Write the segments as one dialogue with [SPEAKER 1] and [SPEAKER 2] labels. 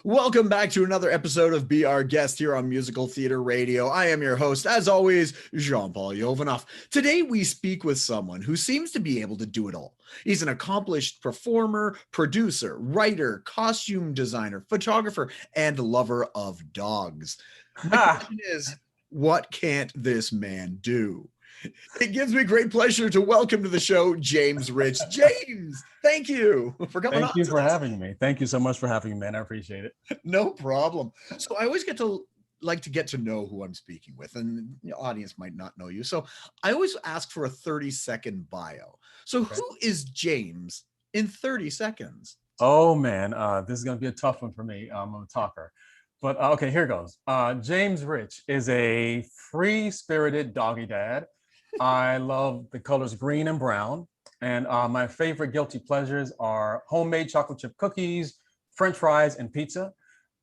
[SPEAKER 1] Welcome back to another episode of Be Our Guest here on Musical Theater Radio. I am your host, as always, Jean-Paul Jovanoff. Today we speak with someone who seems to be able to do it all. He's an accomplished performer, producer, writer, costume designer, photographer, and lover of dogs. The question is, what can't this man do? It gives me great pleasure to welcome to the show James Rich. James, thank you for coming on.
[SPEAKER 2] Thank you for having me. Thank you so much for having me, man. I appreciate it.
[SPEAKER 1] No problem. So I always get to know who I'm speaking with, and the audience might not know you. So I always ask for a 30-second bio. So who is James in 30 seconds?
[SPEAKER 2] Oh man, this is gonna be a tough one for me. I'm a talker. But okay, here goes. James Rich is a free-spirited doggy dad. I love the colors green and brown. And my favorite guilty pleasures are homemade chocolate chip cookies, French fries, and pizza.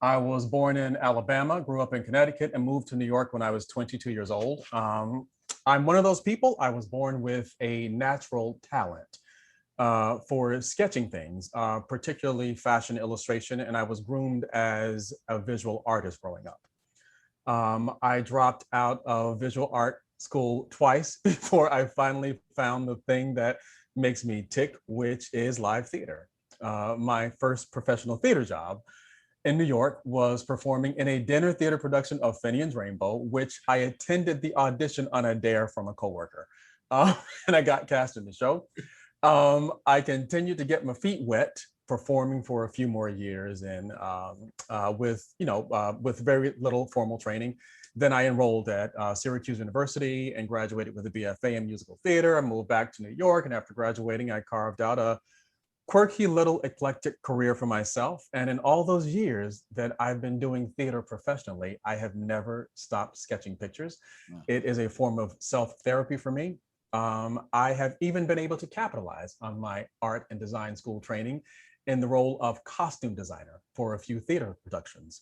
[SPEAKER 2] I was born in Alabama, grew up in Connecticut, and moved to New York when I was 22 years old. I'm one of those people. I was born with a natural talent for sketching things, particularly fashion illustration, and I was groomed as a visual artist growing up. I dropped out of visual art school twice before I finally found the thing that makes me tick, which is live theater. My first professional theater job in New York was performing in a dinner theater production of Finian's Rainbow, which I attended the audition on a dare from a coworker, and I got cast in the show. I continued to get my feet wet performing for a few more years and with very little formal training. Then I enrolled at Syracuse University and graduated with a BFA in musical theater. I moved back to New York, and after graduating, I carved out a quirky little eclectic career for myself. And in all those years that I've been doing theater professionally, I have never stopped sketching pictures. It is a form of self-therapy for me. I have even been able to capitalize on my art and design school training in the role of costume designer for a few theater productions.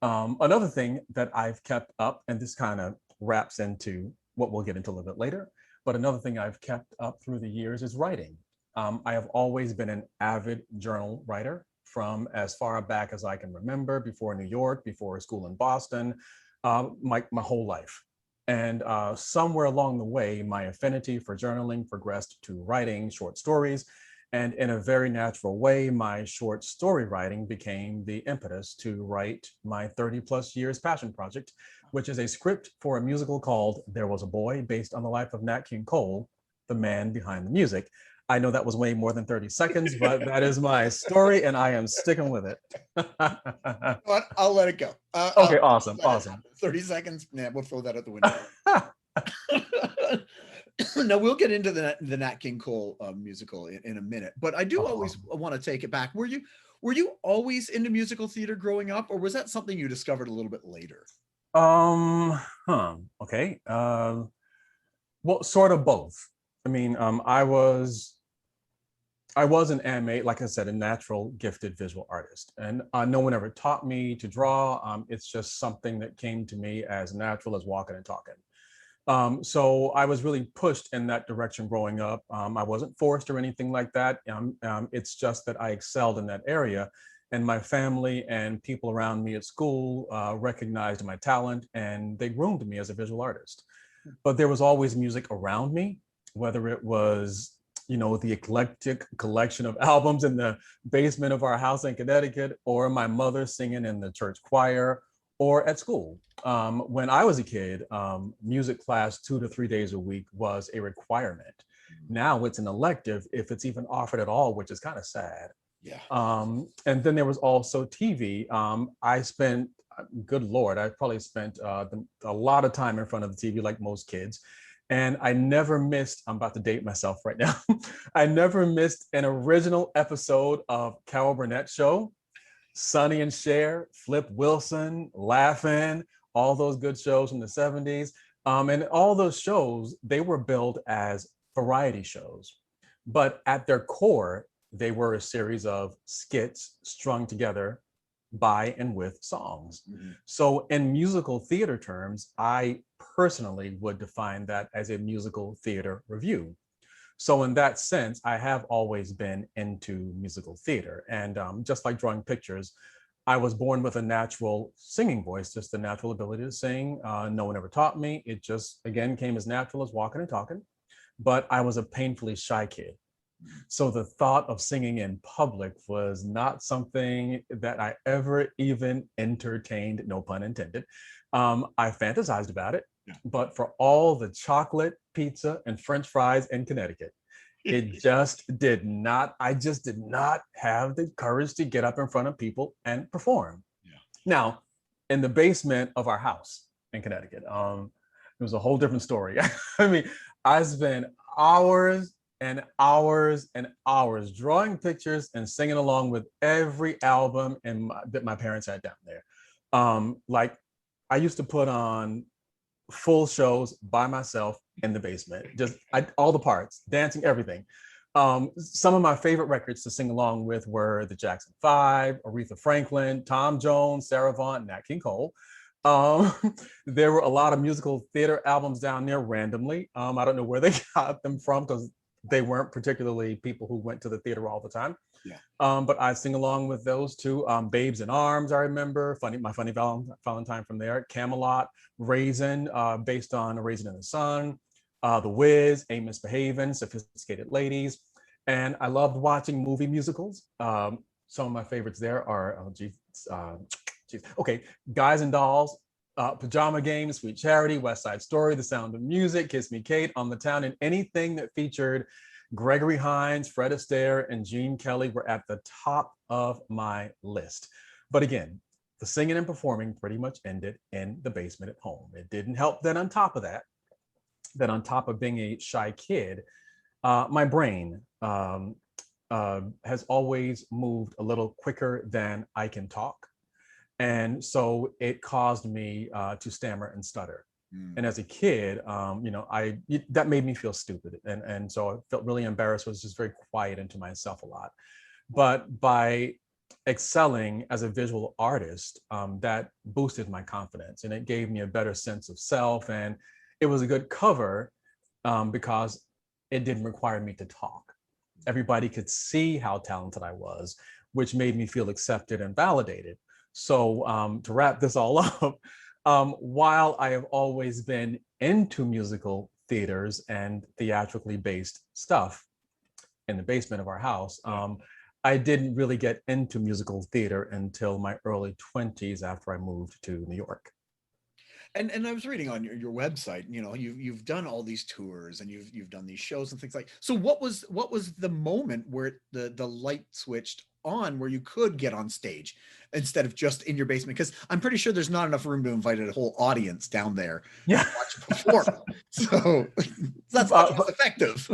[SPEAKER 2] Another thing that I've kept up, and this kind of wraps into what we'll get into a little bit later, but another thing I've kept up through the years is writing. I have always been an avid journal writer from as far back as I can remember, before New York, before school in Boston, my whole life. And somewhere along the way, my affinity for journaling progressed to writing short stories. And in a very natural way, my short story writing became the impetus to write my 30+ years passion project, which is a script for a musical called There Was a Boy, based on the life of Nat King Cole, the man behind the music. I know that was way more than 30 seconds, but that is my story and I am sticking with it.
[SPEAKER 1] But I'll let it go.
[SPEAKER 2] Okay, awesome.
[SPEAKER 1] 30 seconds, nah, we'll throw that out the window. Now we'll get into the Nat King Cole musical in a minute, but I do always want to take it back. Were you always into musical theater growing up, or was that something you discovered a little bit later?
[SPEAKER 2] Okay. Well, sort of both. I mean, I was an anime, like I said, a natural gifted visual artist, and no one ever taught me to draw. It's just something that came to me as natural as walking and talking. So I was really pushed in that direction growing up. I wasn't forced or anything like that. It's just that I excelled in that area, and my family and people around me at school recognized my talent, and they groomed me as a visual artist. But there was always music around me, whether it was, the eclectic collection of albums in the basement of our house in Connecticut, or my mother singing in the church choir, or at school. When I was a kid, music class 2 to 3 days a week was a requirement. Now it's an elective, if it's even offered at all, which is kind of sad.
[SPEAKER 1] Yeah.
[SPEAKER 2] And then there was also TV. I spent, good Lord, I probably spent a lot of time in front of the TV like most kids. And I never missed, I'm about to date myself right now. I never missed an original episode of Carol Burnett's show. Sonny and Cher, Flip Wilson, Laugh-In, all those good shows from the 70s. And all those shows, they were billed as variety shows. But at their core, they were a series of skits strung together by and with songs. So in musical theater terms, I personally would define that as a musical theater review. So in that sense, I have always been into musical theater. And just like drawing pictures, I was born with a natural singing voice, just a natural ability to sing. No one ever taught me. It just, again, came as natural as walking and talking. But I was a painfully shy kid. So the thought of singing in public was not something that I ever even entertained, no pun intended. I fantasized about it, but for all the chocolate, pizza, and French fries in Connecticut, it just did not, I just did not have the courage to get up in front of people and perform. Yeah. Now, in the basement of our house in Connecticut, it was a whole different story. I mean, I spent hours and hours and hours drawing pictures and singing along with every album that my parents had down there. Like I used to put on full shows by myself in the basement, just all the parts, dancing, everything. Some of my favorite records to sing along with were the Jackson 5, Aretha Franklin, Tom Jones, Sarah Vaughan, Nat King Cole. There were a lot of musical theater albums down there randomly. I don't know where they got them from because they weren't particularly people who went to the theater all the time. Yeah. But I sing along with those two. Babes in Arms, I remember. My Funny Valentine from there. Camelot, Raisin, based on A Raisin in the Sun. The Wiz, Ain't Misbehavin', Sophisticated Ladies. And I loved watching movie musicals. Some of my favorites there are, okay, Guys and Dolls, Pajama Game, Sweet Charity, West Side Story, The Sound of Music, Kiss Me Kate, On the Town, and anything that featured Gregory Hines, Fred Astaire, and Gene Kelly were at the top of my list. But again, the singing and performing pretty much ended in the basement at home. It didn't help that on top of that, on top of being a shy kid, my brain has always moved a little quicker than I can talk. And so it caused me to stammer and stutter. And as a kid, that made me feel stupid. And so I felt really embarrassed, was just very quiet into myself a lot. But by excelling as a visual artist, that boosted my confidence and it gave me a better sense of self. And it was a good cover because it didn't require me to talk. Everybody could see how talented I was, which made me feel accepted and validated. So to wrap this all up, while I have always been into musical theaters and theatrically based stuff in the basement of our house, I didn't really get into musical theater until my early 20s after I moved to New York.
[SPEAKER 1] And I was reading on your website, you've done all these tours and you've done these shows and things like. So what was the moment where the light switched on where you could get on stage instead of just in your basement? Because I'm pretty sure there's not enough room to invite a whole audience down there to watch you perform. So that's not effective.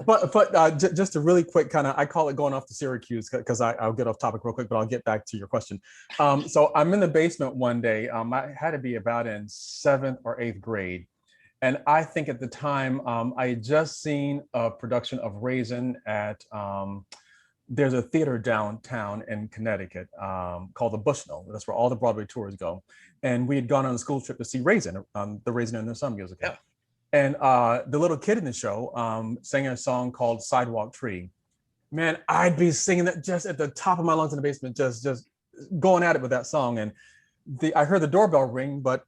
[SPEAKER 2] But just a really quick kind of, I call it going off to Syracuse because I'll get off topic real quick, but I'll get back to your question. So I'm in the basement one day. I had to be about in 7th or 8th grade. And I think at the time, I had just seen a production of Raisin at, there's a theater downtown in Connecticut called the Bushnell. That's where all the Broadway tours go. And we had gone on a school trip to see Raisin, the Raisin in the Sun musical. Yeah. And the little kid in the show sang a song called Sidewalk Tree. Man, I'd be singing that just at the top of my lungs in the basement, just going at it with that song. And I heard the doorbell ring, but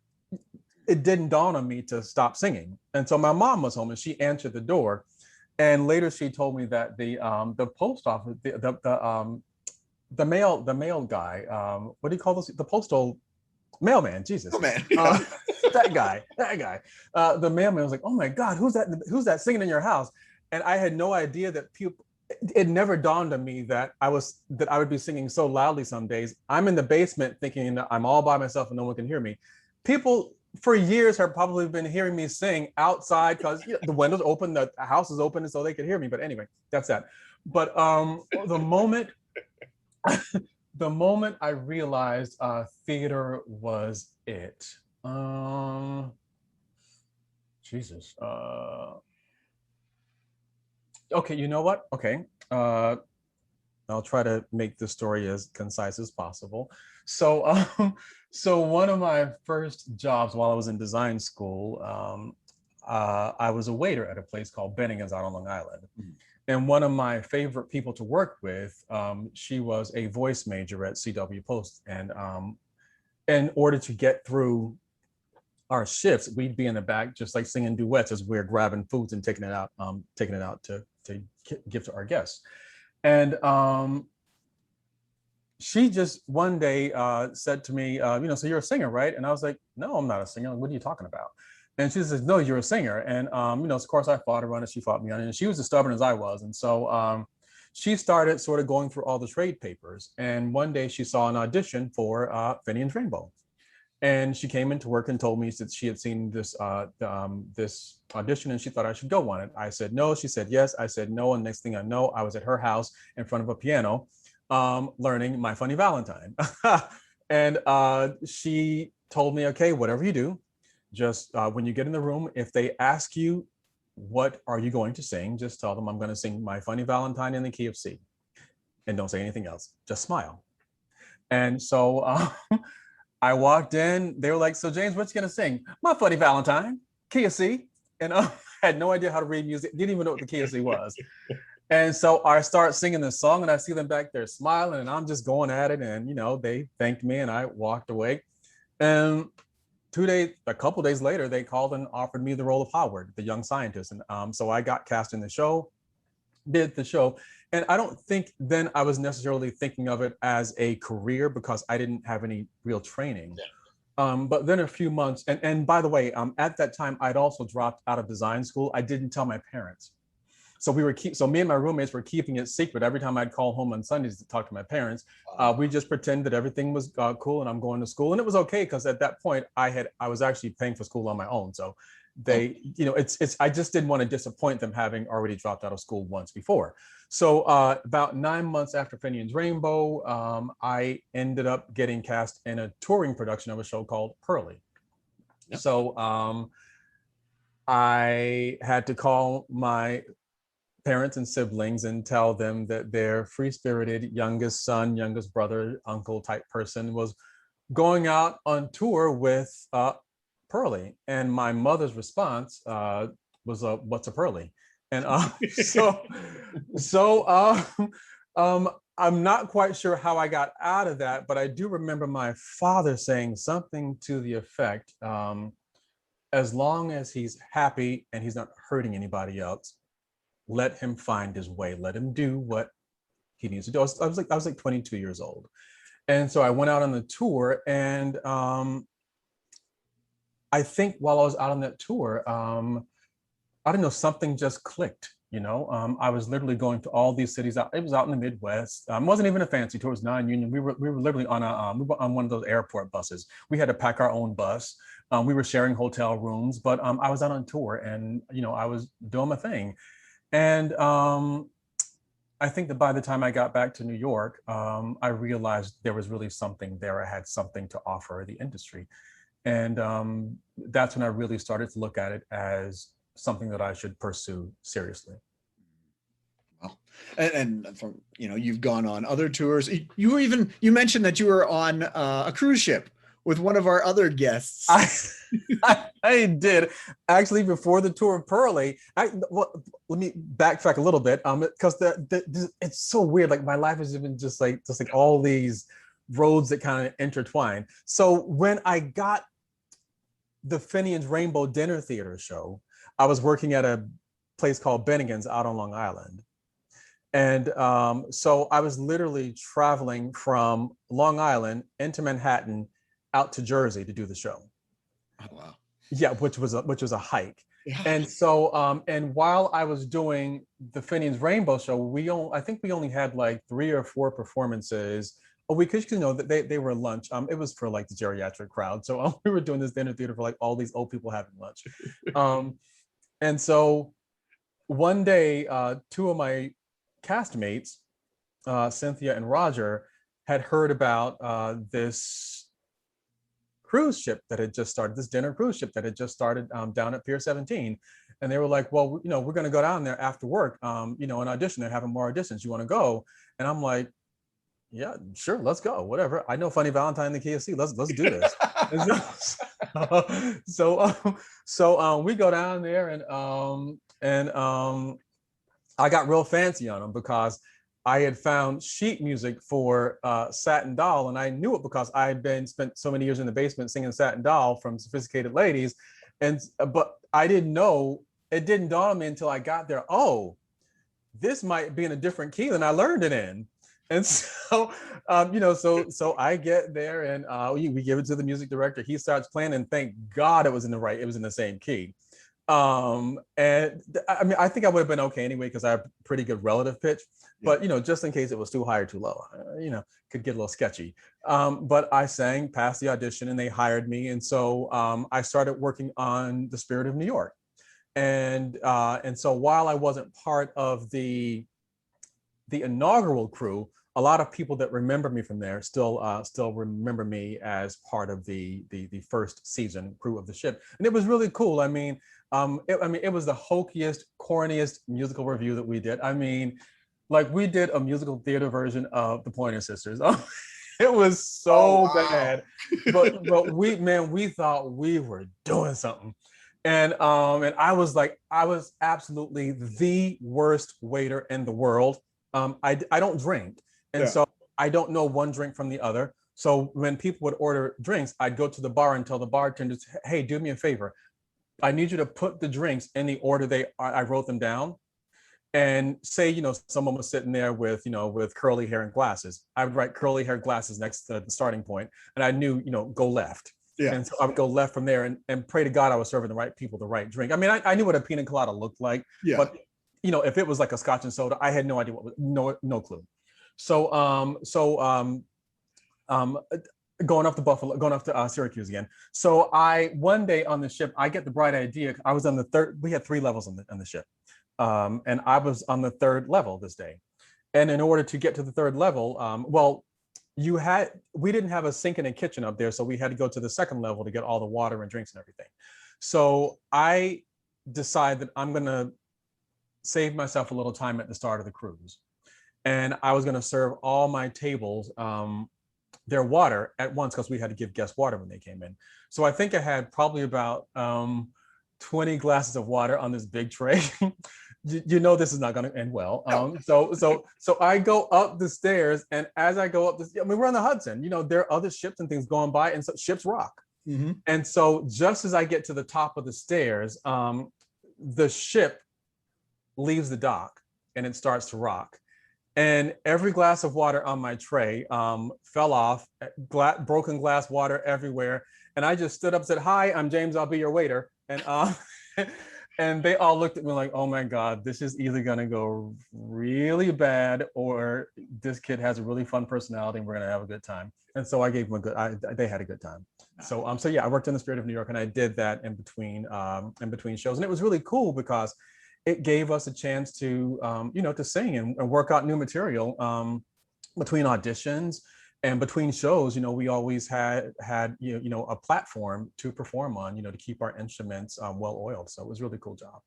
[SPEAKER 2] it didn't dawn on me to stop singing. And so my mom was home and she answered the door. And later she told me that the post office, the mail guy, what do you call this? The postal mailman, Jesus. Mailman. That guy. The mailman was like, oh my God, who's that singing in your house? And I had no idea that people, it never dawned on me that I would be singing so loudly some days. I'm in the basement thinking that I'm all by myself and no one can hear me. People for years have probably been hearing me sing outside because the windows open, the house is open, and so they could hear me. But anyway, that's that. But the moment I realized theater was it. Jesus. Okay, you know what? Okay. I'll try to make the story as concise as possible. So one of my first jobs while I was in design school, I was a waiter at a place called Bennigan's out on Long Island. And one of my favorite people to work with, she was a voice major at CW Post. And in order to get through our shifts, we'd be in the back just like singing duets as we're grabbing foods and taking it out to give to our guests. And she just one day said to me, so you're a singer, right? And I was like, no, I'm not a singer. What are you talking about? And she says, no, you're a singer. And, of course I fought her on it. She fought me on it. And she was as stubborn as I was. And so she started sort of going through all the trade papers. And one day she saw an audition for Finian's Rainbow. And she came into work and told me that she had seen this this audition and she thought I should go on it. I said no. She said yes. I said no. And next thing I know, I was at her house in front of a piano learning My Funny Valentine. And she told me, okay, whatever you do, just when you get in the room, if they ask you, what are you going to sing? Just tell them I'm going to sing My Funny Valentine in the key of C. And don't say anything else. Just smile. And so I walked in, they were like, so James, what you going to sing? My Funny Valentine, key of C. And I had no idea how to read music, didn't even know what the key of C was. And so I start singing this song and I see them back there smiling and I'm just going at it. And, they thanked me and I walked away. And a couple days later, they called and offered me the role of Howard, the young scientist. And so I got cast in the show, did the show. And I don't think then I was necessarily thinking of it as a career because I didn't have any real training. Yeah. But then a few months, and by the way, at that time, I'd also dropped out of design school. I didn't tell my parents. So me and my roommates were keeping it secret. Every time I'd call home on Sundays to talk to my parents, we just pretend that everything was cool and I'm going to school. And it was okay because at that point I was actually paying for school on my own. So they, I just didn't want to disappoint them having already dropped out of school once before. So about 9 months after Finian's Rainbow, I ended up getting cast in a touring production of a show called Pearly. Yep. So I had to call my parents and siblings and tell them that their free-spirited youngest son, youngest brother, uncle type person was going out on tour with Pearly. And my mother's response was, what's a Pearly? And I'm not quite sure how I got out of that, but I do remember my father saying something to the effect, as long as he's happy and he's not hurting anybody else, let him find his way. Let him do what he needs to do. I was like 22 years old. And so I went out on the tour and I think while I was out on that tour, I don't know, something just clicked, I was literally going to all these cities out. It was out in the Midwest. It wasn't even a fancy tour, it was non-union. We were literally on one of those airport buses. We had to pack our own bus. We were sharing hotel rooms, but I was out on tour and, I was doing my thing. And I think that by the time I got back to New York, I realized there was really something there. I had something to offer the industry. And that's when I really started to look at it as something that I should pursue seriously.
[SPEAKER 1] Well, and from, you've gone on other tours. You mentioned that you were on a cruise ship with one of our other guests.
[SPEAKER 2] I did actually before the tour of Pearly. Let me backtrack a little bit, because it's so weird. Like my life has been just like all these roads that kind of intertwine. So when I got the Finian's Rainbow Dinner Theater show, I was working at a place called Bennigan's out on Long Island. And so I was literally traveling from Long Island into Manhattan out to Jersey to do the show.
[SPEAKER 1] Oh, wow.
[SPEAKER 2] Yeah, which was a hike.
[SPEAKER 1] Yeah.
[SPEAKER 2] And so and while I was doing the Finian's Rainbow show, I think we only had like 3 or 4 performances a week, because they were lunch. It was for like the geriatric crowd. So we were doing this dinner theater for like all these old people having lunch. And so one day, 2 of my castmates, Cynthia and Roger, had heard about this cruise ship that had just started, this dinner cruise ship that had just started down at Pier 17. And they were like, well, we're going to go down there after work, and audition. They're having more auditions. You want to go? And I'm like, yeah, sure, let's go. Whatever. I know Funny Valentine in the KFC. Let's do this. So we go down there and I got real fancy on them because I had found sheet music for Satin Doll, and I knew it because I had spent so many years in the basement singing Satin Doll from Sophisticated Ladies, but I didn't know. It didn't dawn on me until I got there. Oh, this might be in a different key than I learned it in. And so, so I get there and we give it to the music director. He starts playing, and thank God it was in the same key. And I mean, I think I would have been okay anyway because I have pretty good relative pitch. But just in case it was too high or too low, could get a little sketchy. But I sang, passed the audition, and they hired me. And so I started working on The Spirit of New York. And so while I wasn't part of the inaugural crew, a lot of people that remember me from there still remember me as part of the first season crew of the ship, and it was really cool. I mean, it was the hokiest, corniest musical review that we did. I mean, like we did a musical theater version of The Pointer Sisters. It was so bad, but we thought we were doing something. And I was absolutely the worst waiter in the world. I don't drink. And so I don't know one drink from the other. So when people would order drinks, I'd go to the bar and tell the bartenders, hey, do me a favor. I need you to put the drinks in the order I wrote them down. And say, someone was sitting there with curly hair and glasses. I would write curly hair, glasses next to the starting point, and I knew, go left. Yeah. And so I would go left from there and pray to God I was serving the right people the right drink. I mean, I knew what a pina colada looked like, but if it was like a scotch and soda, I had no idea no clue. So going up to Syracuse again. So one day on the ship, I get the bright idea. I was on the third. We had 3 levels on the ship, and I was on the 3rd level this day. And in order to get to the 3rd level, we didn't have a sink and a kitchen up there, so we had to go to the 2nd level to get all the water and drinks and everything. So I decided that I'm gonna save myself a little time at the start of the cruise, and I was gonna serve all my tables their water at once because we had to give guests water when they came in. So I think I had probably about 20 glasses of water on this big tray. This is not going to end well. So I go up the stairs, and as I go up we're on the Hudson. There are other ships and things going by, and so ships rock. Mm-hmm. And so just as I get to the top of the stairs, the ship leaves the dock and it starts to rock. And every glass of water on my tray fell off, broken glass water everywhere. And I just stood up and said, hi, I'm James, I'll be your waiter. And and they all looked at me like, oh my God, this is either gonna go really bad or this kid has a really fun personality and we're gonna have a good time. And so I gave them they had a good time. So I worked in The Spirit of New York, and I did that in between shows. And it was really cool because it gave us a chance to, to sing and work out new material between auditions and between shows. We always had a platform to perform on, to keep our instruments well oiled. So it was a really cool job.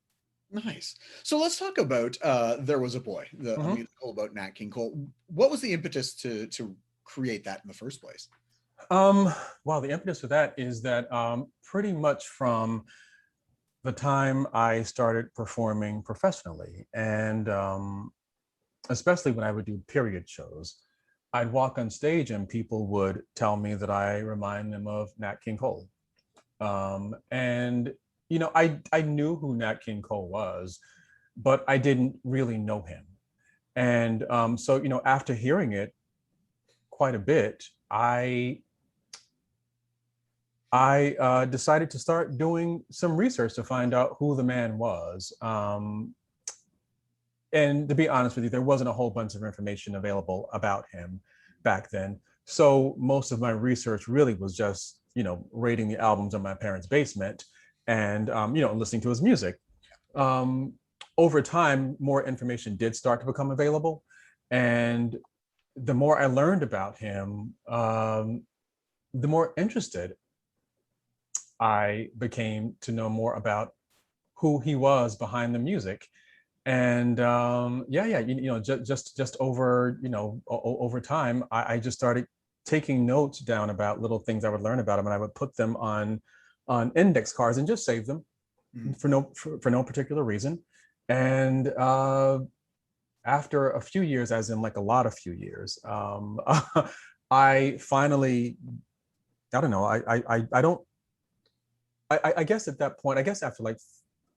[SPEAKER 1] Nice. So let's talk about There Was a Boy, the musical about Nat King Cole. What was the impetus to create that in the first place?
[SPEAKER 2] Well, the impetus for that is that pretty much from the time I started performing professionally, and especially when I would do period shows, I'd walk on stage and people would tell me that I remind them of Nat King Cole. And, I knew who Nat King Cole was, but I didn't really know him. And so, after hearing it quite a bit, I decided to start doing some research to find out who the man was. And to be honest with you, there wasn't a whole bunch of information available about him back then. So most of my research really was just, rating the albums in my parents' basement and, listening to his music. Over time, more information did start to become available. And the more I learned about him, the more interested I became to know more about who he was behind the music. And just over, over time, I just started taking notes down about little things I would learn about him, and I would put them on index cards and just save them for no particular reason. And after a few years, as in like a lot of few years, I finally, I don't know, I don't, I guess at that point, I guess after like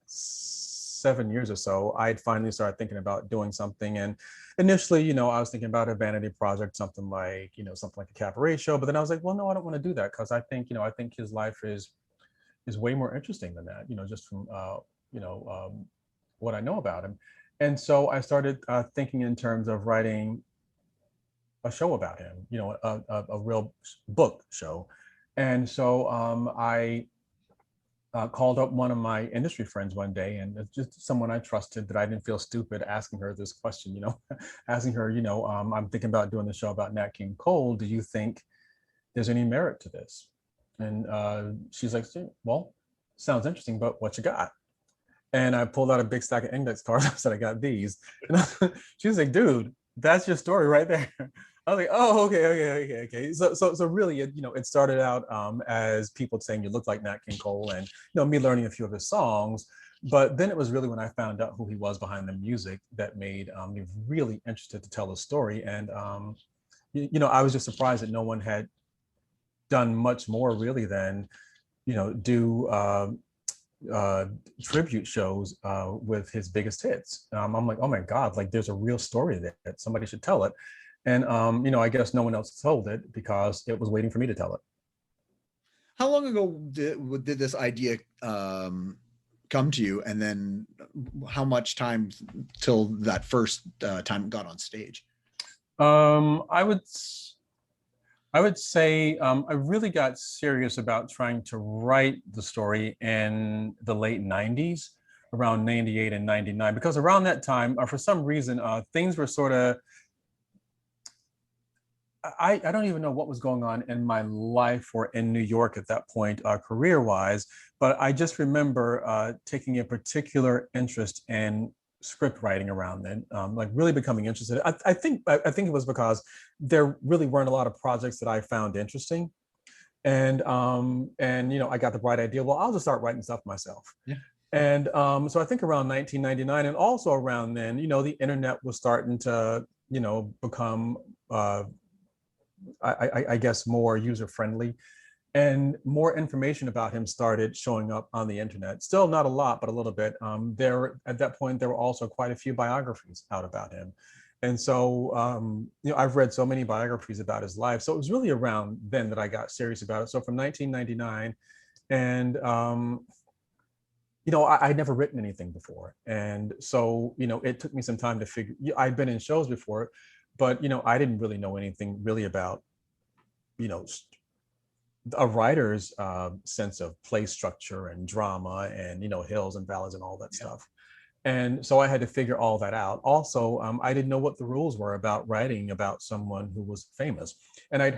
[SPEAKER 2] 7 years or so, I'd finally started thinking about doing something. And initially, I was thinking about a vanity project, something like, something like a cabaret show. But then I was like, well, no, I don't want to do that, because I think, I think his life is way more interesting than that, just from, you know, what I know about him. And so I started thinking in terms of writing a show about him, a real book show. And so I called up one of my industry friends one day, and it's just someone I trusted, that I didn't feel stupid asking her this question, asking her, I'm thinking about doing the show about Nat King Cole. Do you think there's any merit to this? And she's like, well, sounds interesting, but what you got? And I pulled out a big stack of index cards. I said, I got these. And she was like, dude, that's your story right there. I was like, oh, okay. So really, it started out as people saying you look like Nat King Cole, and me learning a few of his songs. But then it was really when I found out who he was behind the music that made me really interested to tell the story. And I was just surprised that no one had done much more really than do tribute shows with his biggest hits. I'm like, oh my God, like there's a real story there that somebody should tell it. And, I guess no one else told it because it was waiting for me to tell it.
[SPEAKER 1] How long ago did this idea come to you? And then how much time till that first time it got on stage?
[SPEAKER 2] I would say I really got serious about trying to write the story in the late 90s, around 98 and 99, because around that time, for some reason, things were sort of, I don't even know what was going on in my life or in New York at that point, career-wise, but I just remember taking a particular interest in script writing around then, like really becoming interested. I think it was because there really weren't a lot of projects that I found interesting, and I got the bright idea. Well, I'll just start writing stuff myself.
[SPEAKER 1] Yeah.
[SPEAKER 2] And so I think around 1999, and also around then, the internet was starting to become I guess more user friendly, and more information about him started showing up on the internet. Still not a lot, but a little bit. At that point, there were also quite a few biographies out about him. And so, I've read so many biographies about his life. So it was really around then that I got serious about it. So from 1999, and, I'd never written anything before. And so, it took me some time to figure, I'd been in shows before, but, I didn't really know anything really about, a writer's sense of play structure and drama and hills and valleys and all that stuff. And so I had to figure all that out. Also, I didn't know what the rules were about writing about someone who was famous. And I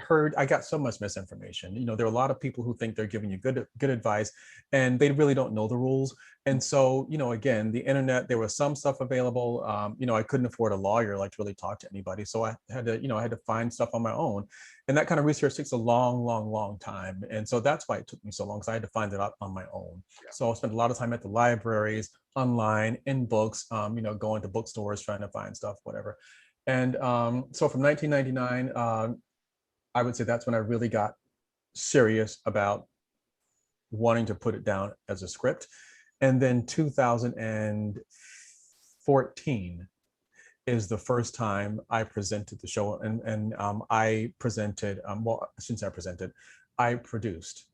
[SPEAKER 2] got so much misinformation. There are a lot of people who think they're giving you good advice, and they really don't know the rules. And so, again, the internet, there was some stuff available. I couldn't afford a lawyer like to really talk to anybody. So I had to find stuff on my own. And that kind of research takes a long time. And so that's why it took me so long, because I had to find it out on my own. Yeah. So I spent a lot of time at the libraries, online, in books, going to bookstores, trying to find stuff, whatever. And so from 1999, I would say that's when I really got serious about wanting to put it down as a script. And then 2014 is the first time I presented the show, and I presented, well, since I presented, I produced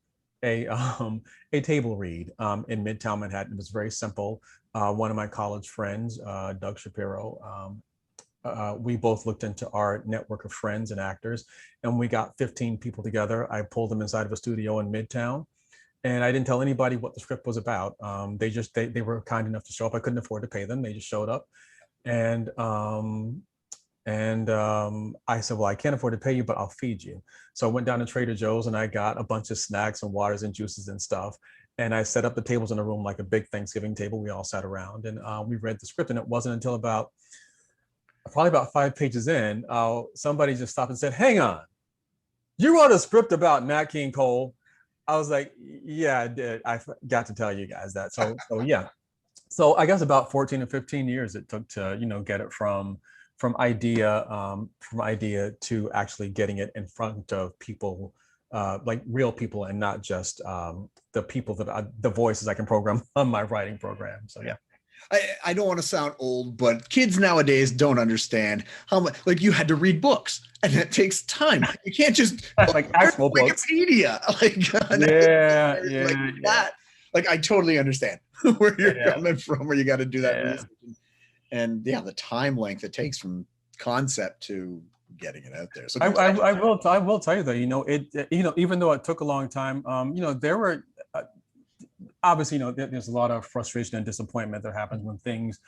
[SPEAKER 2] a table read in Midtown Manhattan. It was very simple. One of my college friends, Doug Shapiro, we both looked into our network of friends and actors, and we got 15 people together. I pulled them inside of a studio in Midtown, and I didn't tell anybody what the script was about. They were kind enough to show up. I couldn't afford to pay them. They just showed up. And I said, well, I can't afford to pay you, but I'll feed you. So I went down to Trader Joe's and I got a bunch of snacks and waters and juices and stuff. And I set up the tables in a room like a big Thanksgiving table. We all sat around and we read the script. And it wasn't until probably about 5 pages in, somebody just stopped and said, hang on, you wrote a script about Nat King Cole? I was like, yeah, I did. I forgot to tell you guys that. So yeah. So I guess about 14 to 15 years it took to, get it from idea to actually getting it in front of people, like real people, and not just the people the voices I can program on my writing program. So yeah.
[SPEAKER 1] I don't want to sound old, but kids nowadays don't understand how much, like, you had to read books and it takes time. You can't just
[SPEAKER 2] Like actual books.
[SPEAKER 1] Wikipedia,
[SPEAKER 2] Yeah,
[SPEAKER 1] like
[SPEAKER 2] yeah, yeah,
[SPEAKER 1] that. Like, I totally understand where you're
[SPEAKER 2] yeah,
[SPEAKER 1] coming from, where you got to do that
[SPEAKER 2] yeah.
[SPEAKER 1] research. And yeah, the time length it takes from concept to getting it out there. So
[SPEAKER 2] I will tell you that, even though it took a long time, there were obviously, there's a lot of frustration and disappointment that happens when things,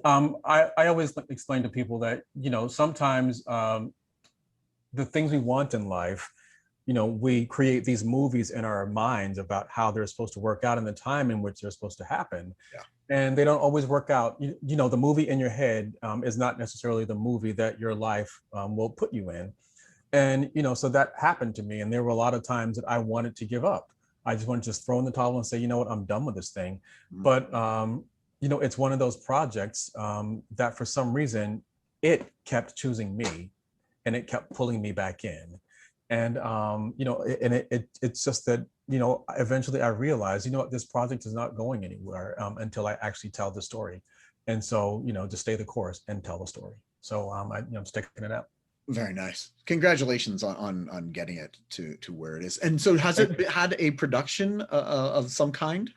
[SPEAKER 2] I always explain to people that, sometimes the things we want in life, we create these movies in our minds about how they're supposed to work out and the time in which they're supposed to happen.
[SPEAKER 1] Yeah.
[SPEAKER 2] And they don't always work out. The movie in your head is not necessarily the movie that your life will put you in. And, so that happened to me. And there were a lot of times that I wanted to give up. I just wanted to just throw in the towel and say, you know what, I'm done with this thing.
[SPEAKER 1] Mhm.
[SPEAKER 2] But, it's one of those projects that for some reason, it kept choosing me and it kept pulling me back in. And, it's just that, eventually I realized, this project is not going anywhere until I actually tell the story. And so, just stay the course and tell the story. So I'm sticking it out.
[SPEAKER 1] Very nice. Congratulations on getting it to where it is. And so, has it had a production of some kind?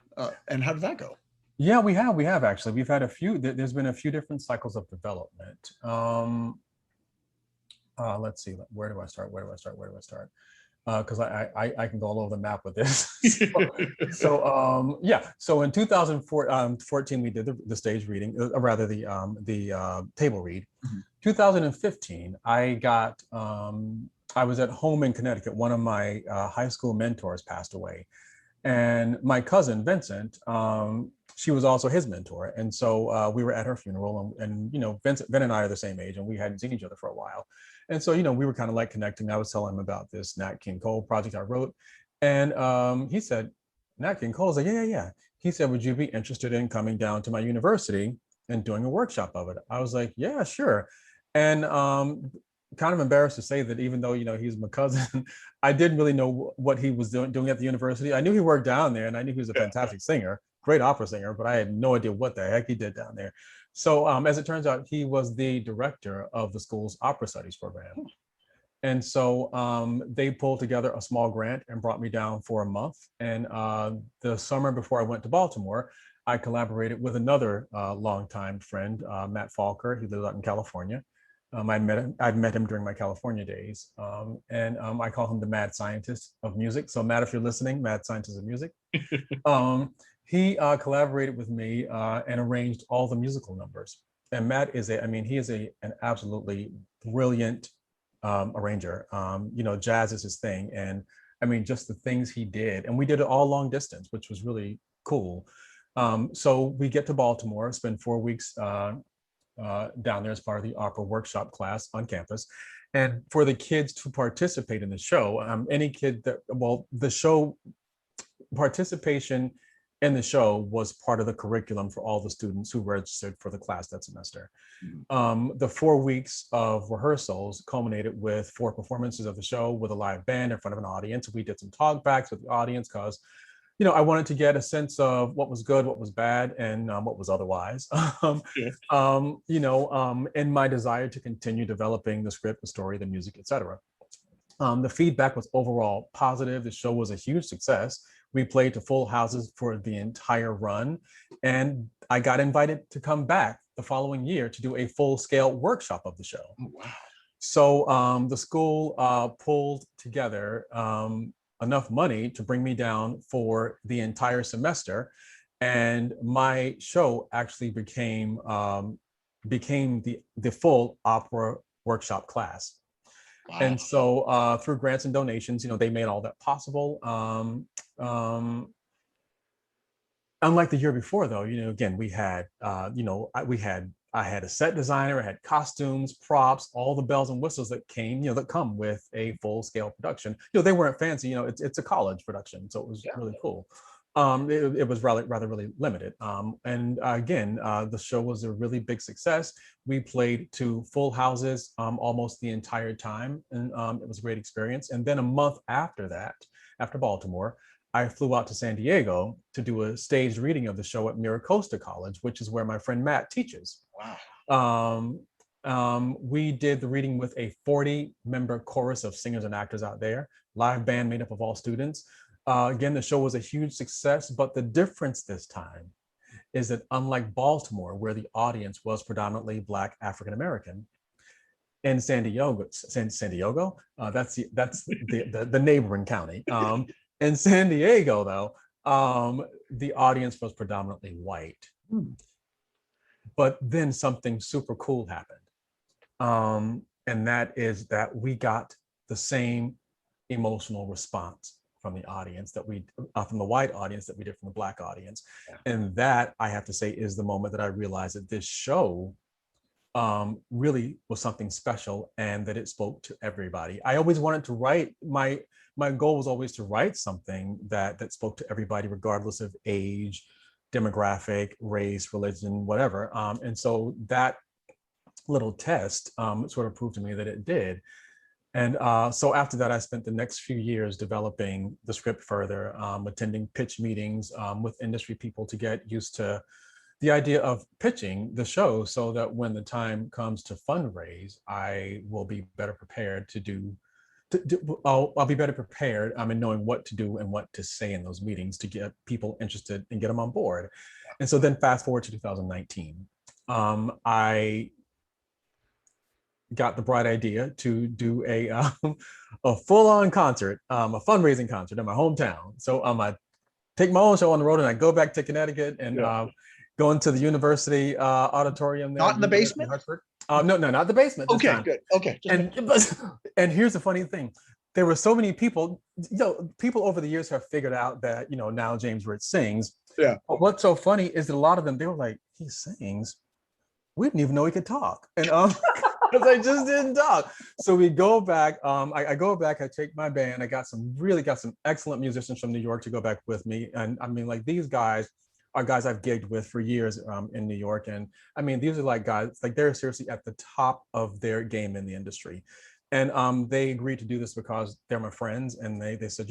[SPEAKER 1] And how did that go?
[SPEAKER 2] Yeah, we have actually. We've had a few. There's been a few different cycles of development. Let's see. Where do I start? Because I can go all over the map with this. So in 2014 we did the stage reading, rather the table read.
[SPEAKER 1] Mm-hmm.
[SPEAKER 2] 2015 I was at home in Connecticut. One of my high school mentors passed away, and my cousin Vincent, she was also his mentor, and so we were at her funeral, and Vin and I are the same age, and we hadn't seen each other for a while, and so we were kind of like connecting. I was telling him about this Nat King Cole project I wrote, and he said, Nat King Cole. I was like, yeah. He said, would you be interested in coming down to my university and doing a workshop of it? I was like, yeah, sure. And kind of embarrassed to say that even though he's my cousin, I didn't really know what he was doing at the university. I knew he worked down there, and I knew he was a fantastic singer, great opera singer, but I had no idea what the heck he did down there. So as it turns out, he was the director of the school's opera studies program. And so they pulled together a small grant and brought me down for a month. And the summer before I went to Baltimore, I collaborated with another longtime friend, Matt Falker. He lives out in California. I'd met him during my California days. And I call him the mad scientist of music. So Matt, if you're listening, mad scientist of music. He collaborated with me and arranged all the musical numbers. And Matt is an absolutely brilliant arranger. Jazz is his thing. And just the things he did. And we did it all long distance, which was really cool. So we get to Baltimore, spend 4 weeks down there as part of the opera workshop class on campus. And for the kids to participate in the show, the show participation in the show was part of the curriculum for all the students who registered for the class that semester. The 4 weeks of rehearsals culminated with 4 performances of the show with a live band in front of an audience. We did some talkbacks with the audience because, I wanted to get a sense of what was good, what was bad, and what was otherwise. And my desire to continue developing the script, the story, the music, etc. The feedback was overall positive. The show was a huge success. We played to full houses for the entire run. And I got invited to come back the following year to do a full-scale workshop of the show.
[SPEAKER 1] Oh, wow.
[SPEAKER 2] So the school pulled together enough money to bring me down for the entire semester. And my show actually became the full opera workshop class. Wow. And so through grants and donations, they made all that possible. Unlike the year before, though, again, we had, I had a set designer, I had costumes, props, all the bells and whistles that came, that come with a full scale production. They weren't fancy, it's a college production. So it was really cool. It was rather really limited. And again, the show was a really big success. We played to full houses almost the entire time, and it was a great experience. And then a month after that, after Baltimore, I flew out to San Diego to do a staged reading of the show at Miracosta College, which is where my friend Matt teaches.
[SPEAKER 1] Wow.
[SPEAKER 2] We did the reading with a 40-member chorus of singers and actors out there, live band made up of all students. Again, the show was a huge success, but the difference this time is that unlike Baltimore, where the audience was predominantly Black African American, in San Diego, that's the neighboring county. In San Diego, though, the audience was predominantly white. But then something super cool happened, and that is that we got the same emotional response from the audience that we from the white audience that we did from the Black audience. And that, I have to say, is the moment that I realized that this show really was something special and that it spoke to everybody. I always wanted to write, my goal was always to write something that spoke to everybody, regardless of age, demographic, race, religion, whatever. And so that little test sort of proved to me that it did. And so after that, I spent the next few years developing the script further, attending pitch meetings with industry people to get used to the idea of pitching the show, so that when the time comes to fundraise, I will be better prepared I'll be better prepared in knowing what to do and what to say in those meetings to get people interested and get them on board. And so then fast forward to 2019, I got the bright idea to do a full-on concert, a fundraising concert in my hometown. So I take my own show on the road and I go back to Connecticut and go into the university auditorium there.
[SPEAKER 1] Not in the basement?
[SPEAKER 2] No, not the basement.
[SPEAKER 1] Okay,
[SPEAKER 2] time.
[SPEAKER 1] good. Okay.
[SPEAKER 2] And here's the funny thing. There were so many people, people over the years have figured out that, now James Rich sings.
[SPEAKER 1] Yeah.
[SPEAKER 2] But what's so funny is that a lot of them, they were like, he sings. We didn't even know he could talk. And because I just didn't talk. So we go back, I go back, I take my band, I got some excellent musicians from New York to go back with me. And I mean, like, these guys are guys I've gigged with for years in New York. And I mean, these are like guys, like, they're seriously at the top of their game in the industry. And they agreed to do this because they're my friends. And they said,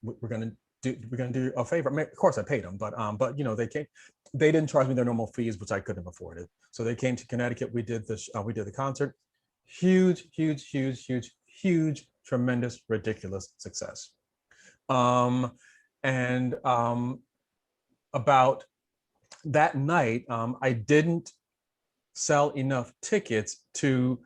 [SPEAKER 2] we're gonna do a favor. I mean, of course I paid them, but they didn't charge me their normal fees, which I couldn't have afforded. So they came to Connecticut. We did the concert. Huge, tremendous, ridiculous success. About that night, I didn't sell enough tickets to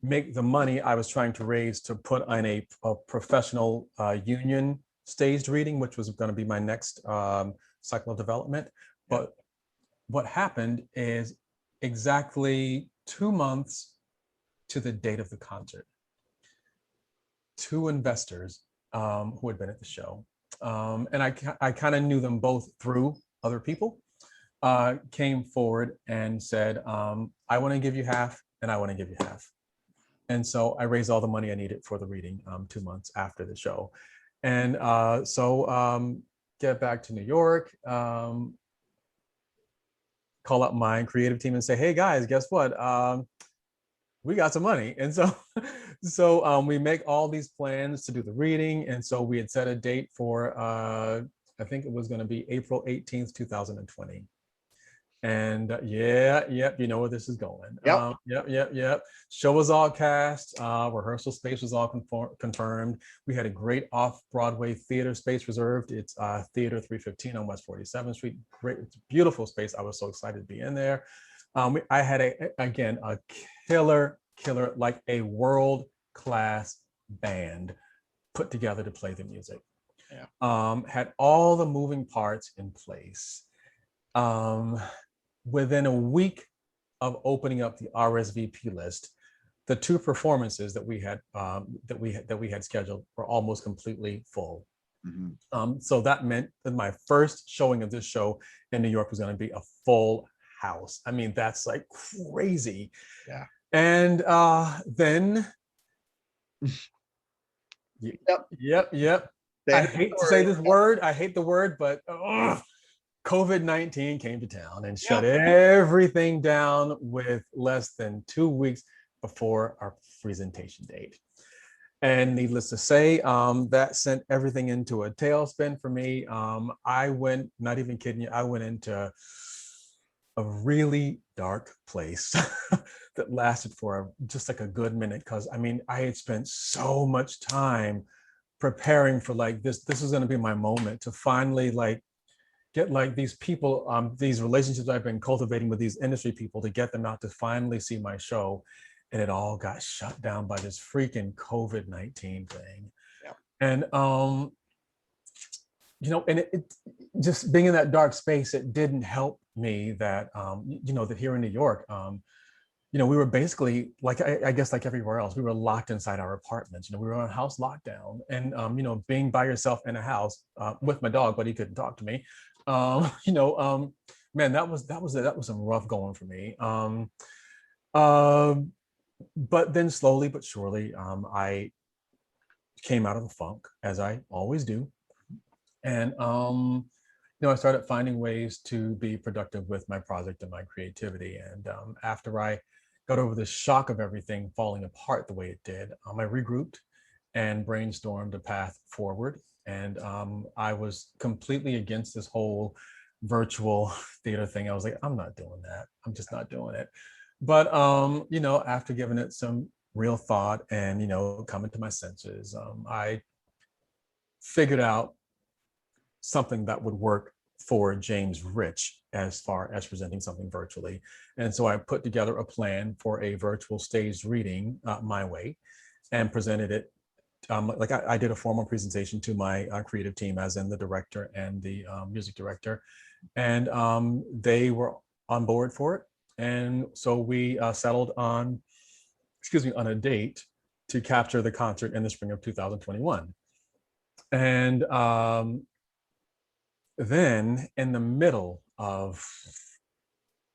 [SPEAKER 2] make the money I was trying to raise to put on a professional union staged reading, which was going to be my next cycle of development. But what happened is, exactly 2 months to the date of the concert, 2 investors who had been at the show, and I kind of knew them both through other people, came forward and said, I want to give you half and I want to give you half. And so I raised all the money I needed for the reading 2 months after the show. And so get back to New York, call up my creative team and say, hey guys, guess what? We got some money. And so we make all these plans to do the reading. And so we had set a date for, I think it was going to be April 18th, 2020. And you know where this is going. Yep. Show was all cast. Rehearsal space was all confirmed. We had a great off-Broadway theater space reserved. It's Theater 315 on West 47th Street. Great, it's a beautiful space. I was so excited to be in there. I had a killer, like a world-class band put together to play the music. Had all the moving parts in place. Within a week of opening up the RSVP list, the 2 performances that we had scheduled were almost completely full. So that meant that my first showing of this show in New York was going to be a full house. I mean, that's like crazy.
[SPEAKER 1] Yeah.
[SPEAKER 2] And then, yep. I hate to say this word. I hate the word, but COVID-19 came to town and shut everything down with less than 2 weeks before our presentation date. And needless to say, that sent everything into a tailspin for me. I went, not even kidding you, I went into a really dark place that lasted for just like a good minute. Cause I mean, I had spent so much time preparing for like this is going to be my moment to finally like get like these people, these relationships I've been cultivating with these industry people, to get them out to finally see my show. And it all got shut down by this freaking COVID-19 thing. Yeah. And, you know, and it just being in that dark space, it didn't help me that, you know, that here in New York, you know, we were basically like, I guess like everywhere else, we were locked inside our apartments. You know, we were on house lockdown, and, you know, being by yourself in a house with my dog, but he couldn't talk to me. You know, man, that was some rough going for me. But then slowly but surely, I came out of the funk, as I always do. And, you know, I started finding ways to be productive with my project and my creativity. And after I got over the shock of everything falling apart the way it did, I regrouped and brainstormed a path forward. And I was completely against this whole virtual theater thing. I was like, I'm not doing that. I'm just not doing it. But, you know, after giving it some real thought and, you know, coming to my senses, I figured out something that would work for James Rich as far as presenting something virtually. And so I put together a plan for a virtual staged reading my way and presented it. Like I did a formal presentation to my creative team, as in the director and the music director, and they were on board for it. And so we settled on, on a date to capture the concert in the spring of 2021. And then in the middle of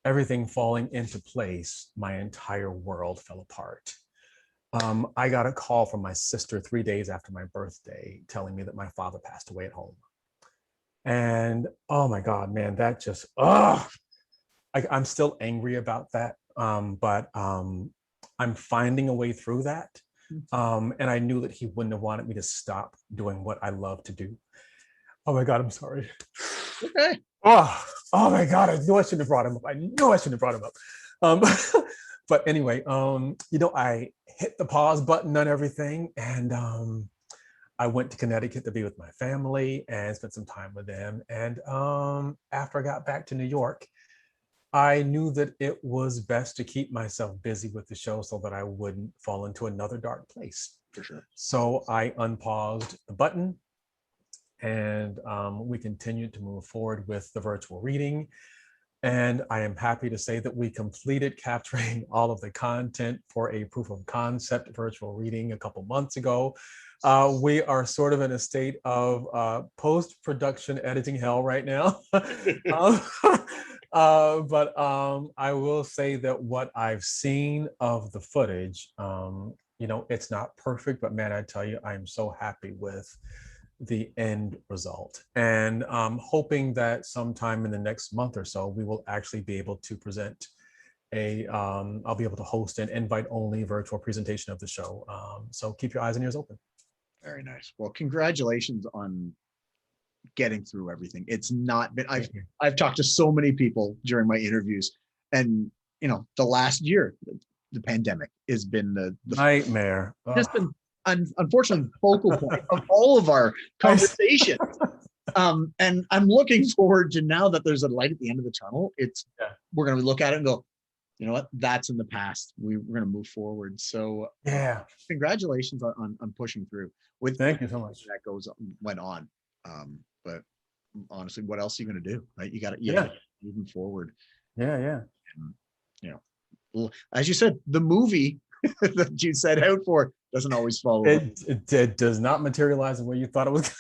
[SPEAKER 2] everything falling into place, my entire world fell apart. I got a call from my sister 3 days after my birthday telling me that my father passed away at home. And oh my God, man, that just, I'm still angry about that, but I'm finding a way through that. And I knew that he wouldn't have wanted me to stop doing what I love to do. Oh my God, I'm sorry.
[SPEAKER 1] Okay.
[SPEAKER 2] Oh my God, I knew I shouldn't have brought him up. I knew I shouldn't have brought him up. But anyway, you know, I hit the pause button on everything, and I went to Connecticut to be with my family and spent some time with them. And after I got back to New York, I knew that it was best to keep myself busy with the show so that I wouldn't fall into another dark place.
[SPEAKER 1] For sure.
[SPEAKER 2] So I unpaused the button, and we continued to move forward with the virtual reading. And I am happy to say that we completed capturing all of the content for a proof of concept virtual reading a couple months ago. We are sort of in a state of post-production editing hell right now. But I will say that what I've seen of the footage, you know, it's not perfect, but man, I tell you, I'm so happy with the end result. And I'm hoping that sometime in the next month or so, we will actually be able to present I'll be able to host an invite-only virtual presentation of the show. So keep your eyes and ears open.
[SPEAKER 1] Very nice. Well, congratulations on getting through everything. It's not been, I've talked to so many people during my interviews, and you know, the last year, the pandemic has been the
[SPEAKER 2] nightmare.
[SPEAKER 1] Just been unfortunately focal point of all of our conversations. And I'm looking forward to, now that there's a light at the end of the tunnel, we're going to look at it and go, you know what, that's in the past. We're going to move forward. So
[SPEAKER 2] yeah,
[SPEAKER 1] congratulations on pushing through.
[SPEAKER 2] Thank you so much.
[SPEAKER 1] That went on. But honestly, what else are you going to do? Right? You got to moving forward.
[SPEAKER 2] Yeah.
[SPEAKER 1] And, you know, as you said, the movie that you set out for doesn't always follow.
[SPEAKER 2] It does not materialize the way you thought it was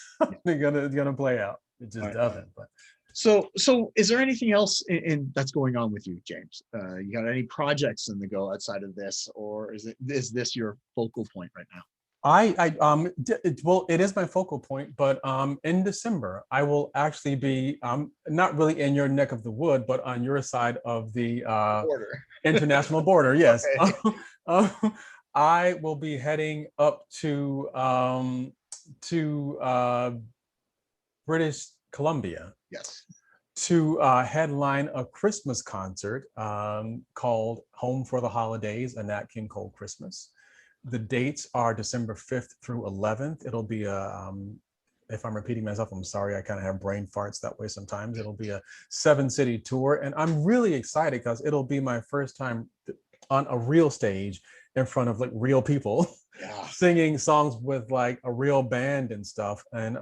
[SPEAKER 2] gonna play out. It just doesn't. But
[SPEAKER 1] so is there anything else that's going on with you, James? You got any projects in the go outside of this, or is this your focal point right now?
[SPEAKER 2] Well, it is my focal point, but in December I will actually be not really in your neck of the wood, but on your side of the
[SPEAKER 1] Order.
[SPEAKER 2] international border. Yes.
[SPEAKER 1] Okay.
[SPEAKER 2] Um, I will be heading up to British Columbia
[SPEAKER 1] Yes.
[SPEAKER 2] to headline a Christmas concert called Home for the Holidays, a Nat King Cole Christmas. The dates are December 5th through 11th. It'll be if I'm repeating myself, I'm sorry, I kind of have brain farts that way sometimes. It'll be a 7-city tour. And I'm really excited because it'll be my first time on a real stage in front of like real people.
[SPEAKER 1] Yeah.
[SPEAKER 2] Singing songs with like a real band and stuff. And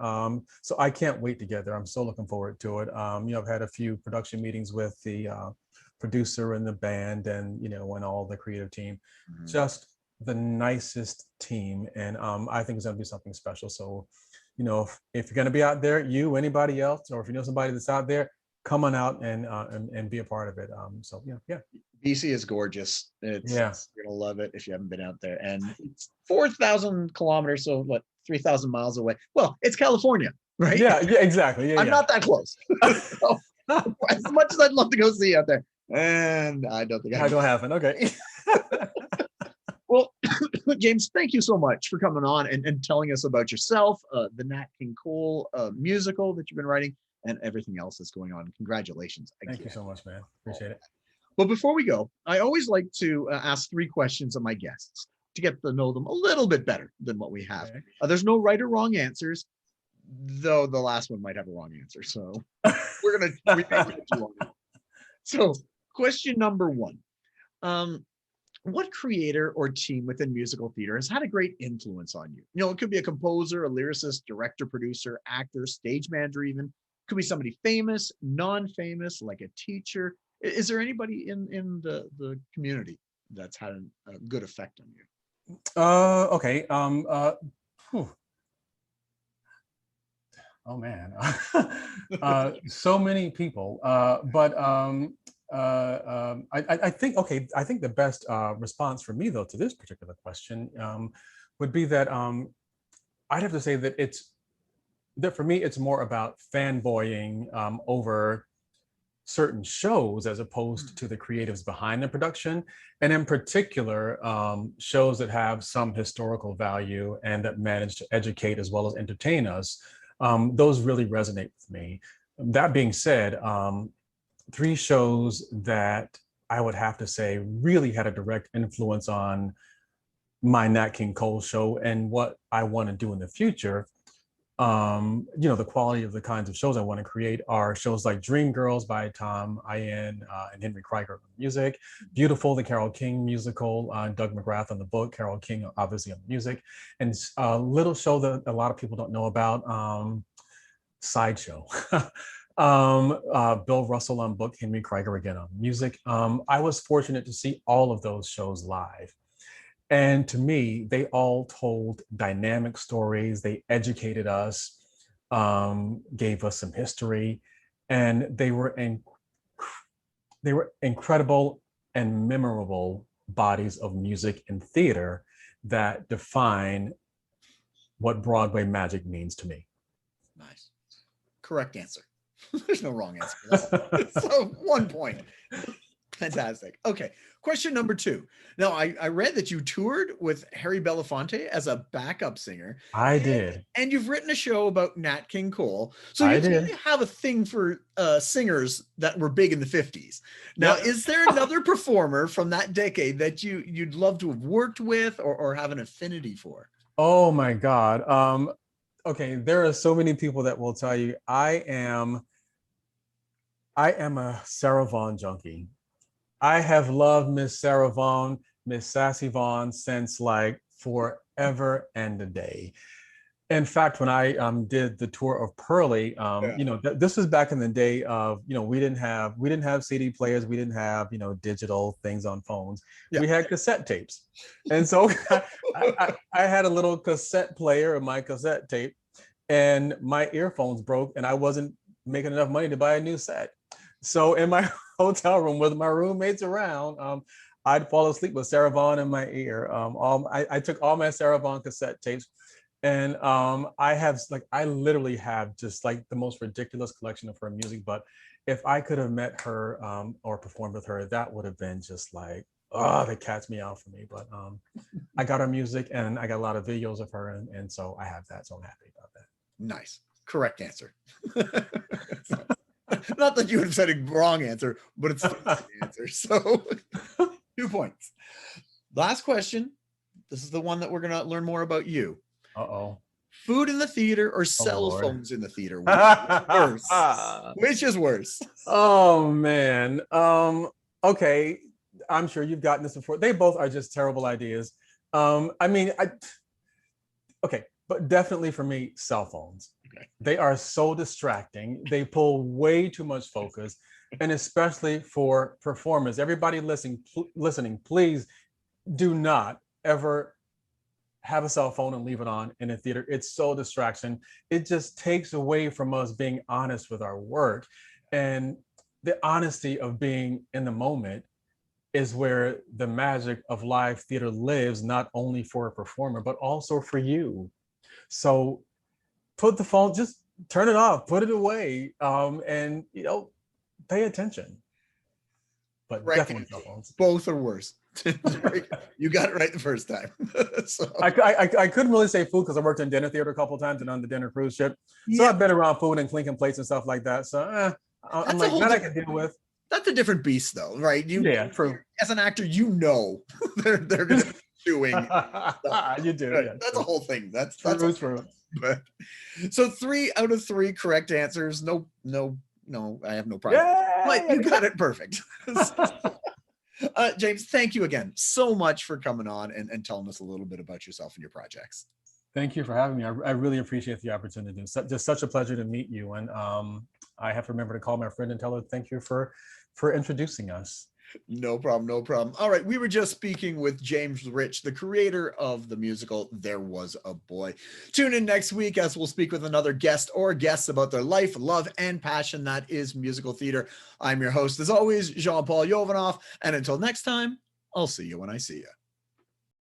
[SPEAKER 2] so I can't wait to get there. I'm so looking forward to it. I've had a few production meetings with the producer and the band and, and all the creative team.
[SPEAKER 1] Mm-hmm.
[SPEAKER 2] Just the nicest team. And I think it's going to be something special. So, if you're going to be out there, anybody else, or if you know somebody that's out there, come on out and be a part of it. So yeah.
[SPEAKER 1] BC is gorgeous. You're gonna love it if you haven't been out there. And it's 4,000 kilometers, so what, 3,000 miles away. Well, it's California, right?
[SPEAKER 2] Yeah, exactly.
[SPEAKER 1] I'm not that close. So, as much as I'd love to go see you out there, and I don't think
[SPEAKER 2] I don't happen. Okay.
[SPEAKER 1] Well, James, thank you so much for coming on and telling us about yourself, the Nat King Cole musical that you've been writing, and everything else that's going on. Congratulations.
[SPEAKER 2] Thank you so much, man. Appreciate it.
[SPEAKER 1] Well, before we go, I always like to ask 3 questions of my guests to get to know them a little bit better than what we have.
[SPEAKER 2] Okay.
[SPEAKER 1] There's no right or wrong answers, though the last one might have a wrong answer. So we may get you on that. So question number 1. What creator or team within musical theater has had a great influence on you? It could be a composer, a lyricist, director, producer, actor, stage manager even. It could be somebody famous, non-famous, like a teacher. Is there anybody in the community that's had a good effect on you?
[SPEAKER 2] Okay. Oh man, so many people. But I think I think the best response for me though to this particular question would be that I'd have to say that for me it's more about fanboying over certain shows as opposed to the creatives behind the production, and in particular shows that have some historical value and that manage to educate as well as entertain us. Those really resonate with me. That being said, 3 shows that I would have to say really had a direct influence on my Nat King Cole show and what I want to do in the future. The quality of the kinds of shows I want to create are shows like Dreamgirls by Tom Ian and Henry Krieger on music, Beautiful, the Carole King musical, Doug McGrath on the book, Carole King obviously on music, and a little show that a lot of people don't know about, Sideshow. Bill Russell on book, Henry Krieger again on music. I was fortunate to see all of those shows live. And to me, they all told dynamic stories. They educated us, gave us some history, and they were incredible and memorable bodies of music and theater that define what Broadway magic means to me.
[SPEAKER 1] Nice. Correct answer. There's no wrong answer. So 1 point. Fantastic. Okay. Question number 2. Now, I read that you toured with Harry Belafonte as a backup singer.
[SPEAKER 2] I did.
[SPEAKER 1] And you've written a show about Nat King Cole. So
[SPEAKER 2] I
[SPEAKER 1] you
[SPEAKER 2] did.
[SPEAKER 1] clearly have a thing for singers that were big in the 50s. Now, is there another performer from that decade that you'd love to have worked with or have an affinity for?
[SPEAKER 2] Oh my God. Okay, there are so many people that will tell you I am a Sarah Vaughan junkie. I have loved Miss Sarah Vaughan, Miss Sassy Vaughan since like forever and a day. In fact, when I did the tour of Pearly, this was back in the day of, we didn't have CD players, we didn't have, digital things on phones. Yeah. We had cassette tapes. And so I had a little cassette player in my cassette tape, and my earphones broke and I wasn't making enough money to buy a new set. So in my hotel room with my roommates around, I'd fall asleep with Sarah Vaughan in my ear. I took all my Sarah Vaughan cassette tapes, and I literally have just like the most ridiculous collection of her music. But if I could have met her or performed with her, that would have been just like, oh, that cats me out for me. But I got her music, and I got a lot of videos of her, and so I have that. So I'm happy about that.
[SPEAKER 1] Nice. Correct answer. Not that you would have said a wrong answer, but it's the answer. So 2 points. Last question. This is the one that we're going to learn more about you.
[SPEAKER 2] Uh-oh.
[SPEAKER 1] Food in the theater or cell phones in the theater? Which is worse?
[SPEAKER 2] Oh, man. Okay. I'm sure you've gotten this before. They both are just terrible ideas. Okay, but definitely for me, cell phones. Okay. They are so distracting. They pull way too much focus, and especially for performers. Everybody listening, please do not ever have a cell phone and leave it on in a theater. It's so distraction. It just takes away from us being honest with our work. And the honesty of being in the moment is where the magic of live theater lives, not only for a performer, but also for you. So put the phone, just turn it off, put it away, and pay attention. But right. Definitely cell phones.
[SPEAKER 1] Both are worse. You got it right the first time. So.
[SPEAKER 2] I couldn't really say food because I worked in dinner theater a couple of times and on the dinner cruise ship. So I've been around food and clinking plates and stuff like that. So I'm like, that I can deal with.
[SPEAKER 1] That's a different beast though, right?
[SPEAKER 2] True.
[SPEAKER 1] As an actor, they're going to be doing stuff.
[SPEAKER 2] You do.
[SPEAKER 1] Right.
[SPEAKER 2] Yeah,
[SPEAKER 1] that's
[SPEAKER 2] true.
[SPEAKER 1] a whole thing. That's
[SPEAKER 2] true.
[SPEAKER 1] But, so 3 out of 3 correct answers. No, I have no problem.
[SPEAKER 2] Yay!
[SPEAKER 1] But you got it perfect. James, thank you again so much for coming on and telling us a little bit about yourself and your projects.
[SPEAKER 2] Thank you for having me. I really appreciate the opportunity. It's just such a pleasure to meet you. And I have to remember to call my friend and tell her thank you for introducing us.
[SPEAKER 1] No problem. All right. We were just speaking with James Rich, the creator of the musical There Was a Boy. Tune in next week as we'll speak with another guest or guests about their life, love, and passion that is musical theater. I'm your host, as always, Jean-Paul Jovanov. And until next time, I'll see you when I see you.